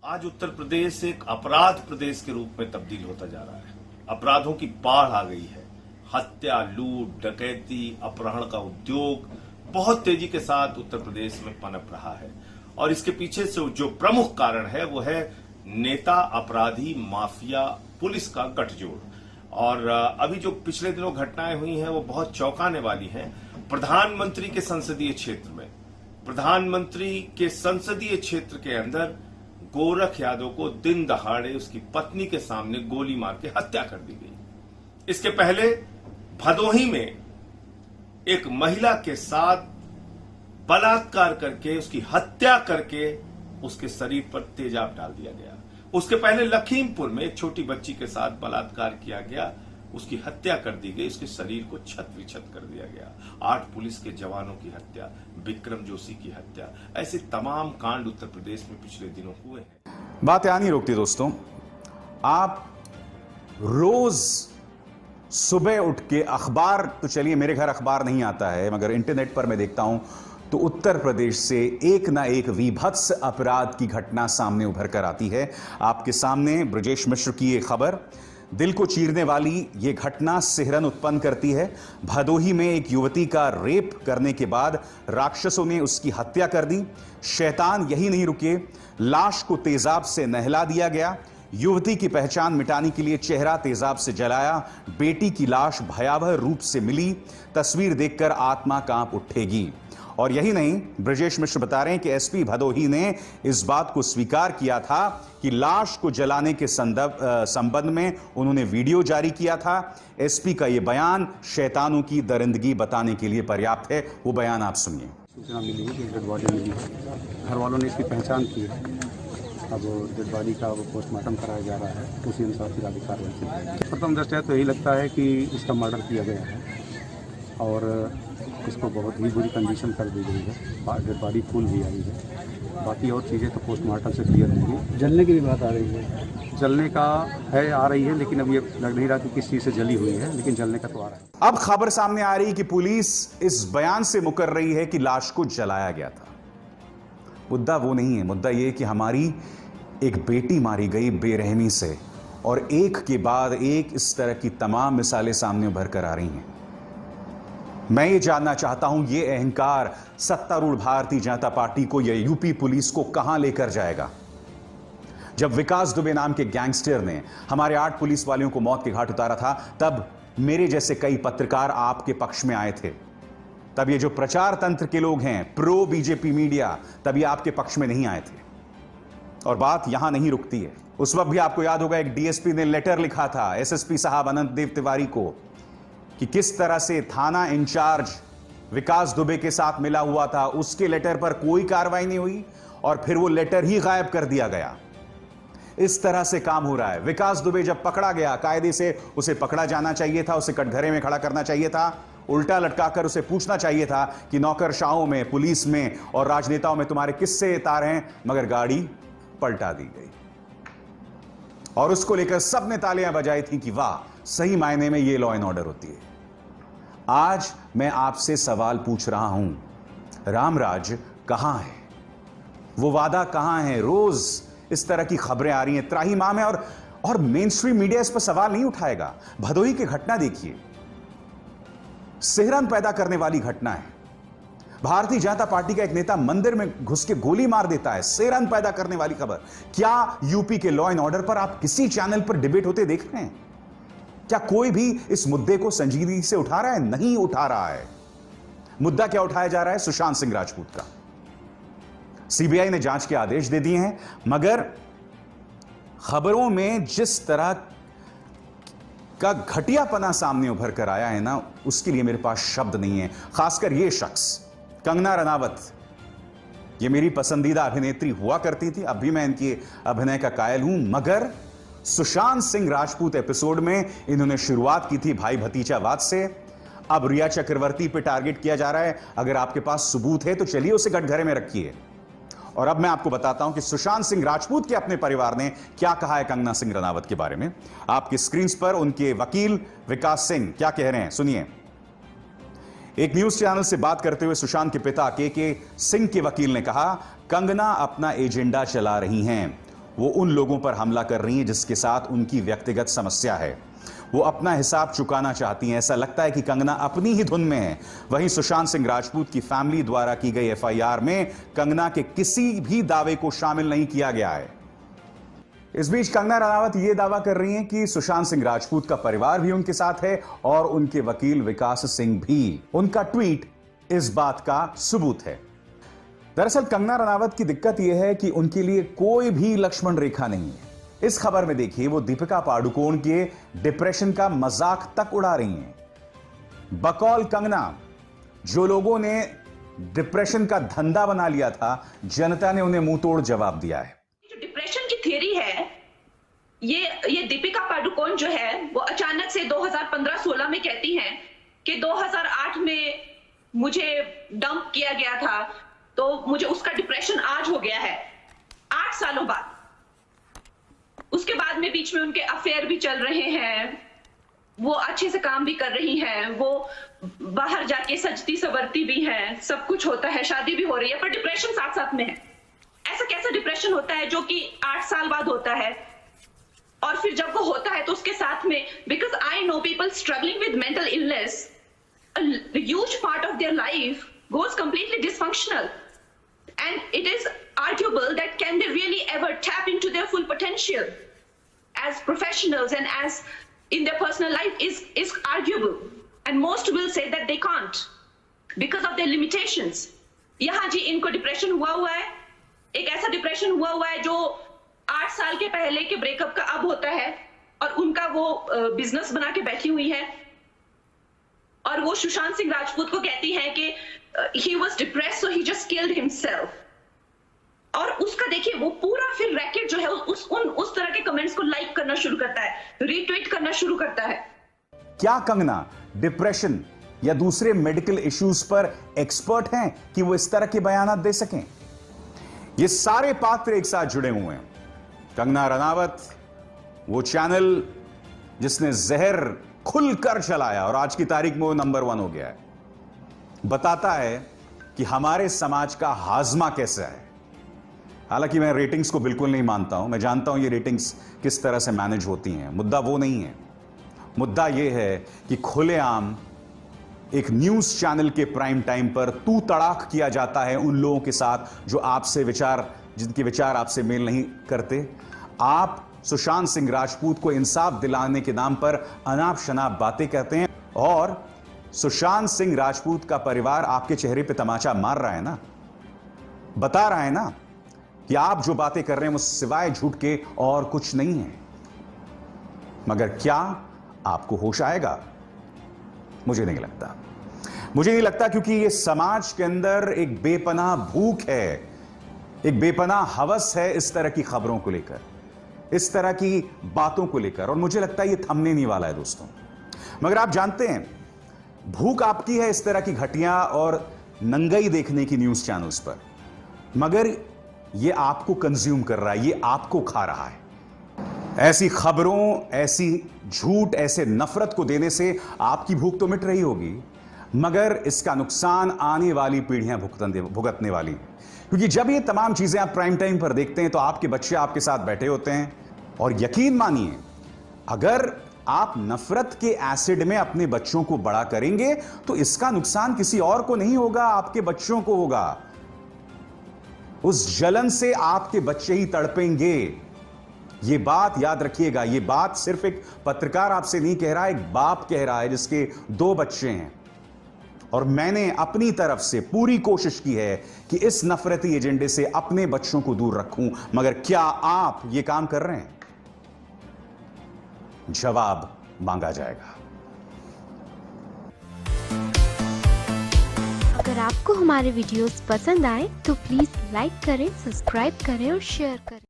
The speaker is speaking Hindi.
आज उत्तर प्रदेश एक अपराध प्रदेश के रूप में तब्दील होता जा रहा है। अपराधों की बाढ़ आ गई है। हत्या, लूट, डकैती, अपहरण का उद्योग बहुत तेजी के साथ उत्तर प्रदेश में पनप रहा है और इसके पीछे से जो प्रमुख कारण है वो है नेता, अपराधी, माफिया, पुलिस का गठजोड़। और अभी जो पिछले दिनों घटनाएं हुई हैं वो बहुत चौंकाने वाली हैं। प्रधानमंत्री के संसदीय क्षेत्र के अंदर गोरख यादव को दिन दहाड़े उसकी पत्नी के सामने गोली मार के हत्या कर दी गई। इसके पहले भदोही में एक महिला के साथ बलात्कार करके उसकी हत्या करके उसके शरीर पर तेजाब डाल दिया गया। उसके पहले लखीमपुर में एक छोटी बच्ची के साथ बलात्कार किया गया, उसकी हत्या कर दी गई, उसके शरीर को छत विछत कर दिया गया। 8 पुलिस के जवानों की हत्या, विक्रम जोशी की हत्या, ऐसे तमाम कांड उत्तर प्रदेश में पिछले दिनों हुए हैं। बात यहां नहीं रुकती दोस्तों। आप रोज सुबह उठ के अखबार, तो चलिए मेरे घर अखबार नहीं आता है मगर इंटरनेट पर मैं देखता हूं तो उत्तर प्रदेश से एक ना एक विभत्स अपराध की घटना सामने उभर कर आती है। आपके सामने ब्रजेश मिश्र की ये खबर, दिल को चीरने वाली ये घटना सिहरन उत्पन्न करती है। भदोही में एक युवती का रेप करने के बाद राक्षसों ने उसकी हत्या कर दी। शैतान यही नहीं रुके, लाश को तेजाब से नहला दिया गया। युवती की पहचान मिटाने के लिए चेहरा तेजाब से जलाया। बेटी की लाश भयावह रूप से मिली। तस्वीर देखकर आत्मा कांप उठेगी। और यही नहीं, ब्रजेश मिश्र बता रहे हैं कि एसपी भदोही ने इस बात को स्वीकार किया था कि लाश को जलाने के संबंध में उन्होंने वीडियो जारी किया था। एसपी का यह बयान शैतानों की दरिंदगी बताने के लिए पर्याप्त है। वो बयान आप सुनिए। सूचना मिली है कि डेड बॉडी मिली है, घर वालों ने इसकी पहचान की है। अब डेड बॉडी का पोस्टमार्टम कराया जा रहा है, उसी अनुसार फिर आगे कार्रवाई की जाएगी। प्रथम दृष्टया तो यही लगता है कि इसका मर्डर किया गया है और इसको बहुत ही बुरी कंडीशन कर दी गई है। डेड बॉडी फूल भी आई है। बाकी और चीज़ें तो पोस्टमार्टम से क्लियर होंगी। जलने की भी बात आ रही है, जलने का है, आ रही है, लेकिन अब ये लग नहीं रहा कि किस चीज़ से जली हुई है, लेकिन जलने का तो आ रहा है। अब खबर सामने आ रही है कि पुलिस इस बयान से मुकर रही है कि लाश को जलाया गया था। मुद्दा वो नहीं है, मुद्दा ये कि हमारी एक बेटी मारी गई बेरहमी से और एक के बाद एक इस तरह की तमाम मिसालें सामने उभर कर आ रही हैं। मैं ये जानना चाहता हूं, ये अहंकार सत्तारूढ़ भारतीय जनता पार्टी को या यूपी पुलिस को कहां लेकर जाएगा। जब विकास दुबे नाम के गैंगस्टर ने हमारे 8 पुलिस वालियों को मौत के घाट उतारा था, तब मेरे जैसे कई पत्रकार आपके पक्ष में आए थे। तब ये जो प्रचार तंत्र के लोग हैं, प्रो बीजेपी मीडिया, तब ये आपके पक्ष में नहीं आए थे। और बात यहां नहीं रुकती है। उस वक्त भी आपको याद होगा एक डीएसपी ने लेटर लिखा था एसएसपी साहब अनंत देव तिवारी को कि किस तरह से थाना इंचार्ज विकास दुबे के साथ मिला हुआ था। उसके लेटर पर कोई कार्रवाई नहीं हुई और फिर वो लेटर ही गायब कर दिया गया। इस तरह से काम हो रहा है। विकास दुबे जब पकड़ा गया, कायदे से उसे पकड़ा जाना चाहिए था, उसे कटघरे में खड़ा करना चाहिए था, उल्टा लटकाकर उसे पूछना चाहिए था कि नौकरशाहों में, पुलिस में और राजनेताओं में तुम्हारे किससे तार हैं, मगर गाड़ी पलटा दी गई और उसको लेकर सबने तालियां बजाई थी कि वाह, सही मायने में ये लॉ एंड ऑर्डर होती है। आज मैं आपसे सवाल पूछ रहा हूं, रामराज कहां है? वो वादा कहां है? रोज इस तरह की खबरें आ रही हैं त्राहिमाम में और मेन स्ट्रीम मीडिया इस पर सवाल नहीं उठाएगा। भदोही की घटना देखिए, सिहरन पैदा करने वाली घटना है। भारतीय जनता पार्टी का एक नेता मंदिर में घुस के गोली मार देता है, सिहरन पैदा करने वाली खबर। क्या यूपी के लॉ एंड ऑर्डर पर आप किसी चैनल पर डिबेट होते देख रहे हैं? क्या कोई भी इस मुद्दे को संजीदगी से उठा रहा है? नहीं उठा रहा है। मुद्दा क्या उठाया जा रहा है? सुशांत सिंह राजपूत का। सीबीआई ने जांच के आदेश दे दिए हैं, मगर खबरों में जिस तरह का घटियापना सामने उभर कर आया है ना, उसके लिए मेरे पास शब्द नहीं है। खासकर यह शख्स कंगना रनावत, ये मेरी पसंदीदा अभिनेत्री हुआ करती थी, अब भी मैं इनकी अभिनय का कायल हूं, मगर सुशांत सिंह राजपूत एपिसोड में इन्होंने शुरुआत की थी भाई भतीजावाद से। अब रिया चक्रवर्ती पे टारगेट किया जा रहा है। अगर आपके पास सबूत है तो चलिए उसे कटघरे में रखिए। और अब मैं आपको बताता हूं कि सुशांत सिंह राजपूत के अपने परिवार ने क्या कहा है कंगना सिंह रनावत के बारे में। आपकी स्क्रीन पर उनके वकील विकास सिंह क्या कह रहे हैं, सुनिए। एक न्यूज चैनल से बात करते हुए सुशांत के पिता के सिंह के वकील ने कहा, कंगना अपना एजेंडा चला रही हैं, वो उन लोगों पर हमला कर रही हैं जिसके साथ उनकी व्यक्तिगत समस्या है। वो अपना हिसाब चुकाना चाहती हैं। ऐसा लगता है कि कंगना अपनी ही धुन में है। वहीं सुशांत सिंह राजपूत की फैमिली द्वारा की गई एफआईआर में कंगना के किसी भी दावे को शामिल नहीं किया गया है। इस बीच कंगना रनावत यह दावा कर रही हैं कि सुशांत सिंह राजपूत का परिवार भी उनके साथ है और उनके वकील विकास सिंह भी। उनका ट्वीट इस बात का सबूत है। दरअसल कंगना रनावत की दिक्कत यह है कि उनके लिए कोई भी लक्ष्मण रेखा नहीं है। इस खबर में देखिए, वो दीपिका पादुकोण के डिप्रेशन का मजाक तक उड़ा रही हैं। बकौल कंगना, जो लोगों ने डिप्रेशन का धंधा बना लिया था, जनता ने उन्हें मुंह तोड़ जवाब दिया है। जो डिप्रेशन की थियरी है, ये दीपिका पादुकोण जो है वो अचानक से 2015-16 में कहती हैं कि 2008 में मुझे डंप किया गया था, तो मुझे उसका डिप्रेशन आज हो गया है, 8 सालों बाद। उसके बाद में बीच में उनके अफेयर भी चल रहे हैं, वो अच्छे से काम भी कर रही हैं, वो बाहर जाके सजती सवरती भी हैं, सब कुछ होता है, शादी भी हो रही है, पर डिप्रेशन साथ साथ में है। ऐसा कैसा डिप्रेशन होता है जो कि 8 साल बाद होता है? और फिर जब वो होता है तो उसके साथ में, because I know people struggling with mental illness, a huge part of their life goes completely dysfunctional, and it is arguable that can they really ever tap into their full potential as professionals and as in their personal life is arguable, and most will say that they can't because of their limitations. यहाँ जी इनको डिप्रेशन हुआ है, एक ऐसा डिप्रेशन हुआ है जो 8 साल के पहले के ब्रेकअप का अब होता है, और उनका वो बिजनेस बना के बैठी हुई है, और वो सुशांत सिंह राजपूत को कहती है कि he was depressed so he just killed himself। और उसका देखिए वो पूरा फिर रैकेट जो है उस तरह के कमेंट्स को लाइक करना शुरू करता है, रीट्वीट करना शुरू करता है। क्या कंगना डिप्रेशन या दूसरे मेडिकल इश्यूज पर एक्सपर्ट हैं कि वो इस तरह के बयान दे सकें? ये सारे पात्र एक साथ जुड़े हुए हैं। कंगना रनावत वो चैनल जिसने जहर खुलकर चलाया और आज की तारीख में वो नंबर 1 हो गया है, बताता है कि हमारे समाज का हाजमा कैसा है। हालांकि मैं रेटिंग्स को बिल्कुल नहीं मानता हूं, मैं जानता हूं ये रेटिंग्स किस तरह से मैनेज होती हैं। मुद्दा वो नहीं है। मुद्दा यह है कि खुलेआम एक न्यूज चैनल के प्राइम टाइम पर तू तड़ाक किया जाता है उन लोगों के साथ जो आपसे जिनके विचार आपसे मेल नहीं करते। आप सुशांत सिंह राजपूत को इंसाफ दिलाने के नाम पर अनाप शनाप बातें कहते हैं, और सुशांत सिंह राजपूत का परिवार आपके चेहरे पे तमाचा मार रहा है ना, बता रहा है ना कि आप जो बातें कर रहे हैं वो सिवाय झूठ के और कुछ नहीं है। मगर क्या आपको होश आएगा? मुझे नहीं लगता, क्योंकि ये समाज के अंदर एक बेपनाह भूख है, एक बेपनाह हवस है इस तरह की खबरों को लेकर, इस तरह की बातों को लेकर, और मुझे लगता है ये थमने नहीं वाला है दोस्तों। मगर आप जानते हैं, भूख आपकी है इस तरह की घटिया और नंगई देखने की न्यूज चैनल्स पर, मगर ये आपको कंज्यूम कर रहा है, ये आपको खा रहा है। ऐसी खबरों, ऐसी झूठ, ऐसे नफरत को देने से आपकी भूख तो मिट रही होगी, मगर इसका नुकसान आने वाली पीढ़ियां भुगतने वाली, क्योंकि जब ये तमाम चीजें आप प्राइम टाइम पर देखते हैं तो आपके बच्चे आपके साथ बैठे होते हैं, और यकीन मानिए अगर आप नफरत के एसिड में अपने बच्चों को बड़ा करेंगे तो इसका नुकसान किसी और को नहीं होगा, आपके बच्चों को होगा। उस जलन से आपके बच्चे ही तड़पेंगे। ये बात याद रखिएगा। ये बात सिर्फ एक पत्रकार आपसे नहीं कह रहा, एक बाप कह रहा है जिसके 2 बच्चे हैं। और मैंने अपनी तरफ से पूरी कोशिश की है कि इस नफरती एजेंडे से अपने बच्चों को दूर रखूं, मगर क्या आप ये काम कर रहे हैं? जवाब मांगा जाएगा। अगर आपको हमारे वीडियोस पसंद आए तो प्लीज लाइक करें, सब्सक्राइब करें और शेयर करें।